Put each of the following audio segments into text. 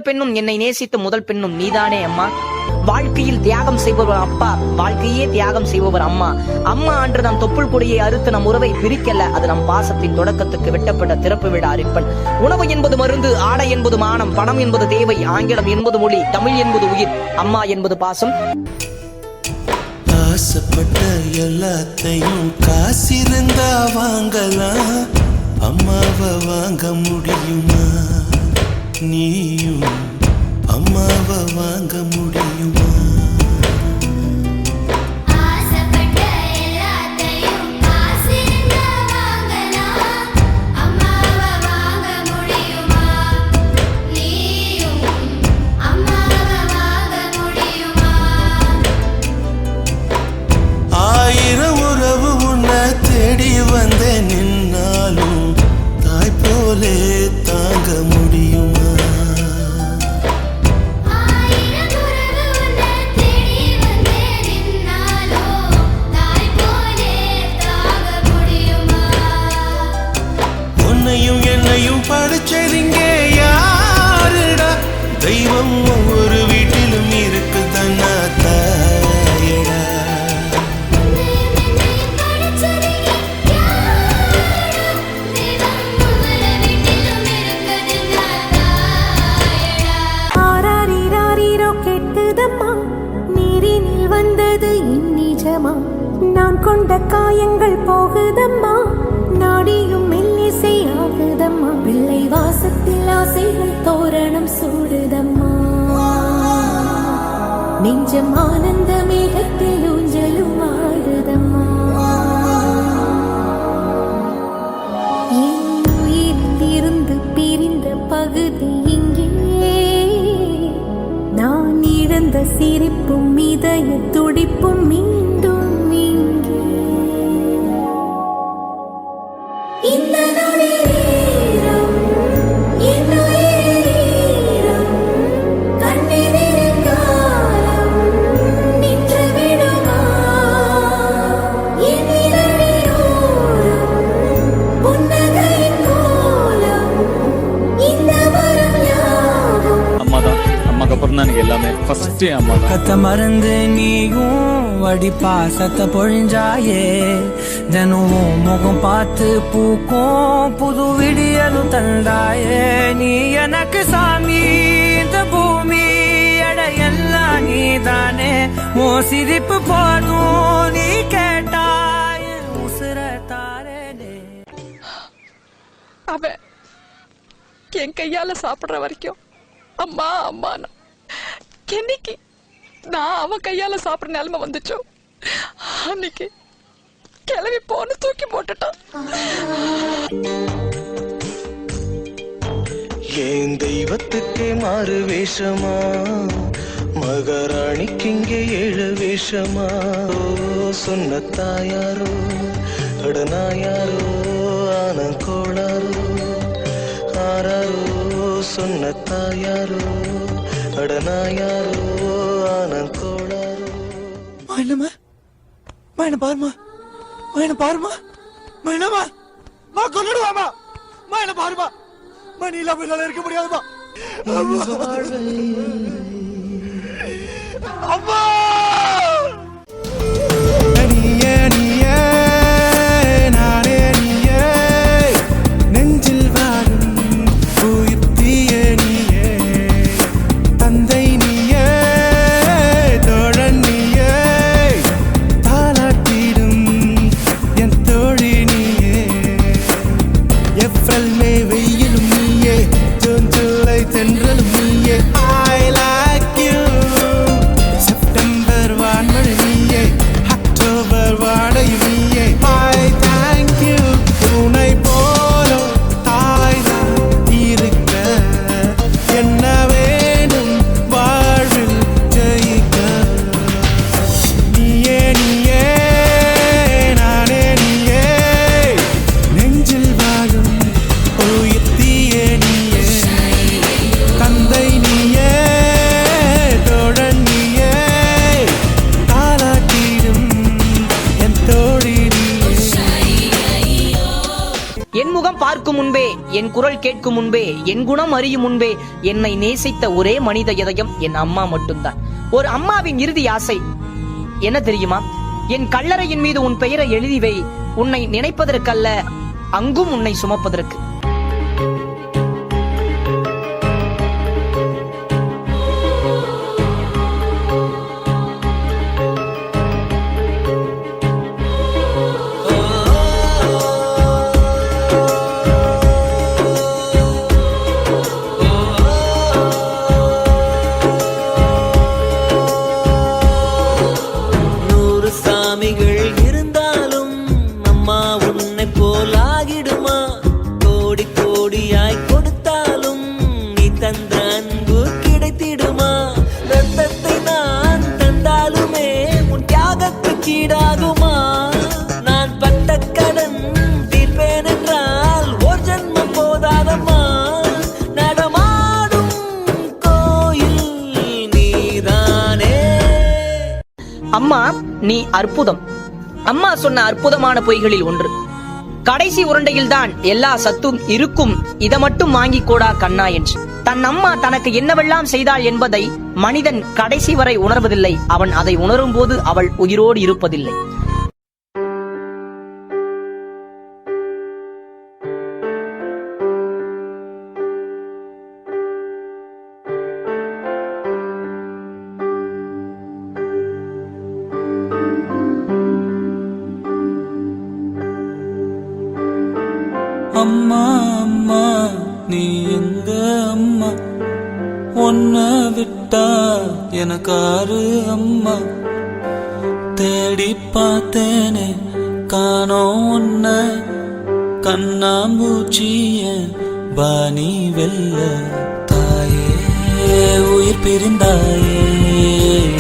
பெண்ணும் என்னை நேசித்த முதல் பெண்ணும் நீதானே அம்மா. வாழ்க்கையில் தியாகம் செய்பவர் அப்பா, வாழ்க்கையே தியாகம் செய்பவர் அம்மா. அம்மா அன்று நம் தொப்புள் கொடியை அறுத்து நம் உறவை பிரிக்கல, அது நம் பாசத்தின் தொடக்கத்துக்கு வெட்டப்பட்ட திறப்பு விழா அரிப்பன். உணவு என்பது மருந்து, ஆடை என்பது மானம், பணம் என்பது தேவை, ஆங்கிலம் என்பது மொழி, தமிழ் என்பது உயிர், அம்மா என்பது பாசம். ஆசைப்பட்ட எல்லாத்தையும் காசிருந்தா வாங்கலாம், அம்மாவை வாங்க முடியுமா? நீயும் அம்மாவை வாங்க முடியுமா? ஆயிரம் உறவு உன்னை தேடி வந்தே நின்னாலும் தாய் போலே தாங்க முடியுமா? உன்னையும் என்னையும் படிச்சதிங்க யாருடா? தெய்வம் ஒவ்வொரு வீட்டிலும் இருக்குதன்னா தாயடா. வந்தது இந்நிஜமா, நான் கொண்ட காயங்கள் போகுதம்மா, நாடியும் மெல்லிசை ஆகுதம்மா, பிள்ளை வாசத்தில் ஆசைகள் தோரணம் சூடுதம்மா, நெஞ்சம் ஆனந்த மேகத்தில் ஊஞ்சலும் ஆடுதம்மா. என் உயிரிலிருந்து பிரிந்த பகுதி இங்கே, நான் இழந்த சிரிப்பும் இதய துடிப்பும் மீண்டும் இங்கே. இந்த நொடிநேரம் என் உயிரிலும் கண்ணெதிரில் காலம் நின்று விடுமா? என் இதழிலோரம் புன்னகையின் கோலம், இந்த வரம் யாவும் அம்மாதான். அம்மாக்கு அப்புறம் தான் எனக்கு எல்லாமே. ஃபர்ஸ்ட் அம்மா தான். கத்த மறந்து நீயும் வடி பாசத்தை பொழிஞ்சாயே, தினமும் முகம் பார்த்து பூக்கும் புது விடியலும் தந்தாயே. நீ எனக்கு சாமி, இந்த பூமி எடையெல்லாம் நீ தானே. ஓ சிரிப்பு போதும் நீ கேட்டாய் உசுர தாரே. அவன் என் கையால சாப்பிடுற வரைக்கும் அம்மா அம்மானா, என்னைக்கு நான் அவன் கையால சாப்பிடுற நிலைமை வந்துச்சோ அன்னைக்கு கிளம்பி போன தூக்கி போட்டுட்டான். ஏன் தெய்வத்துக்கே மாறு வேஷமா, மகாராணிக்கு இங்கே 7 வேஷமா? சொன்ன தாயாரோ அடனாயாரோ ஆன கோளாரோ ஆராரோ, சொன்ன தாயாரோ அடனாயாரோ ஆன கோளாரோ. மைனமா மைன பாருமா, மைன பாருமா, மைனமா மா கொன்னுடுவாமா, மைன பாருமா, மணி இல்லாம என்னால இருக்க முடியாதுமா. அம்மா தென்றலும் நீயே. I like you. September என் குரல் கேட்கும் முன்பே, என் குணம் அறியும் முன்பே என்னை நேசித்த ஒரே மனித இதயம் என் அம்மா மட்டும்தான். ஒரு அம்மாவின் இறுதி ஆசை என்ன தெரியுமா? என் கல்லறையின் மீது உன் பெயரை எழுதி வை, உன்னை நினைப்பதற்கல்ல, அங்கும் உன்னை சுமப்பதற்கு. இருந்தாலும் அம்மா உன்னை போலாகிடுமா? கோடி கோடியாய் கொடுத்தாலும் நீ தந்த அன்பு கிடைத்திடுமா? ரத்தத்தை நான் தந்தாலுமே உன் தியாகத்துக்கு ஈடாகுமா? நான் பட்ட கடன் தீர்ப்பேன் என்றால் ஒரு ஜன்மம் போதாதம்மா. நடமாடும் கோயில் நீதானே. அம்மா, நீ அற்புதம். அம்மா சொன்ன அற்புதமான பொய்களில் ஒன்று, கடைசி உருண்டையில் தான் எல்லா சத்தும் இருக்கும், இதை மட்டும் வாங்கி கோடா கண்ணா என்று. தன் அம்மா தனக்கு என்னவெல்லாம் செய்தாள் என்பதை மனிதன் கடைசி வரை உணர்வதில்லை. அவன் அதை உணரும் போது அவள் உயிரோடு இருப்பதில்லை. அம்மா அம்மா நீ எங்க அம்மா, உன்னை விட்டா எனக்காரு அம்மா. தேடி பார்த்தேனே காணோம் உன்னை, கண்ணாம்பூச்சிய பாணி வெல்ல. தாயே உயிர் பிரிந்தாயே,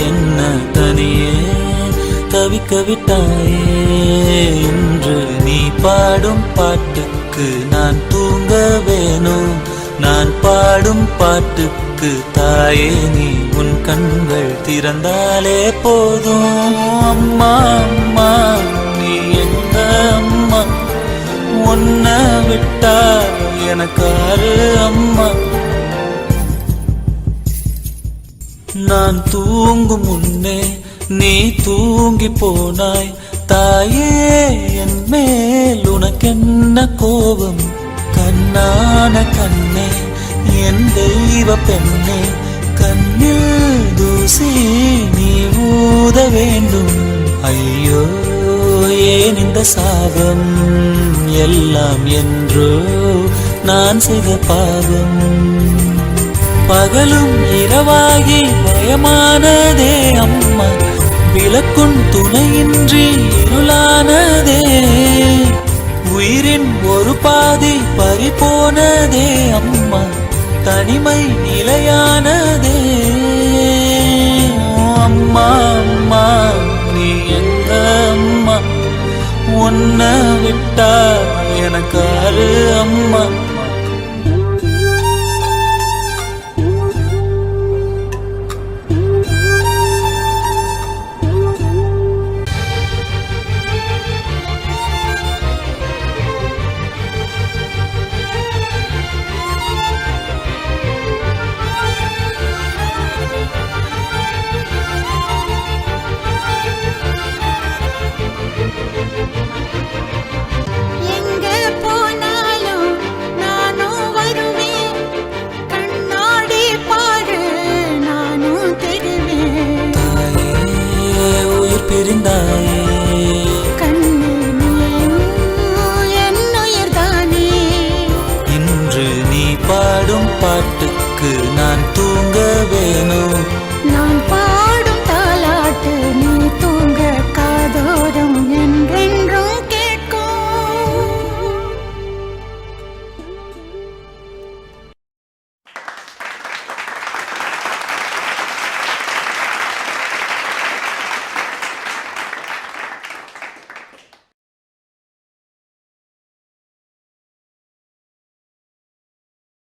என்ன தனியே தவிக்க விட்டாயே. இன்று நீ பாடும் பாட்டுக்கு நான் தூங்க வேணும், நான் பாடும் பாட்டுக்கு தாயே நீ உன் கண்கள் திறந்தாலே போதும். அம்மா அம்மா நீ எங்க அம்மா, உன்னை விட்டா எனக்காரு அம்மா. நான் தூங்கும் முன்னே நீ தூங்கி போனாய் தாயே, என் மேல் உனக்கென்ன கோபம்? கண்ணான கண்ணே என் தெய்வ பெண்ணே, கண்ணில் தூசி நீ ஊத வேண்டும். ஐயோ ஏன் இந்த சாபம், எல்லாம் என்றோ நான் செய்த பாவம். பகலும் இரவாகி பயமானதே அம்மா, விளக்குன் துணையின்றி இருளானதே. உயிரின் ஒரு பாதி பறிபோனதே அம்மா, தனிமை நிலையானதே. அம்மா அம்மா நீ எங்க அம்மா, உன்னை விட்டா எனக்காரு அம்மா.